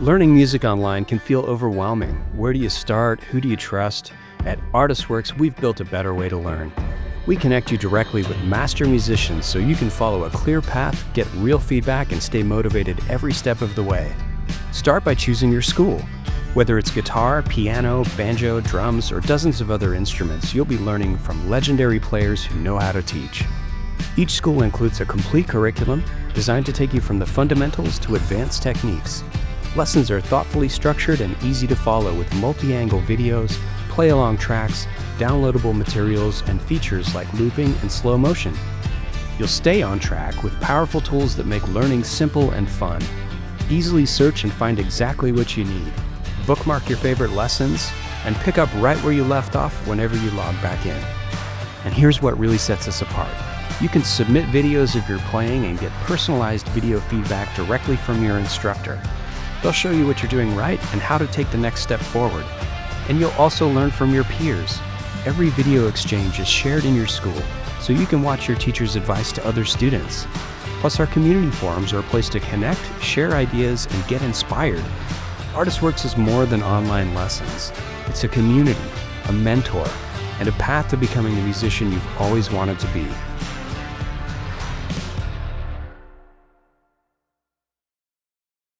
Learning music online can feel overwhelming. Where do you start? Who do you trust? At ArtistWorks, we've built a better way to learn. We connect you directly with master musicians so you can follow a clear path, get real feedback, and stay motivated every step of the way. Start by choosing your school. Whether it's guitar, piano, banjo, drums, or dozens of other instruments, you'll be learning from legendary players who know how to teach. Each school includes a complete curriculum designed to take you from the fundamentals to advanced techniques. Lessons are thoughtfully structured and easy to follow with multi-angle videos, play-along tracks, downloadable materials, and features like looping and slow motion. You'll stay on track with powerful tools that make learning simple and fun. Easily search and find exactly what you need. Bookmark your favorite lessons, and pick up right where you left off whenever you log back in. And here's what really sets us apart. You can submit videos of your playing and get personalized video feedback directly from your instructor. They'll show you what you're doing right and how to take the next step forward. And you'll also learn from your peers. Every video exchange is shared in your school, so you can watch your teacher's advice to other students. Plus, our community forums are a place to connect, share ideas, and get inspired. ArtistWorks is more than online lessons. It's a community, a mentor, and a path to becoming the musician you've always wanted to be.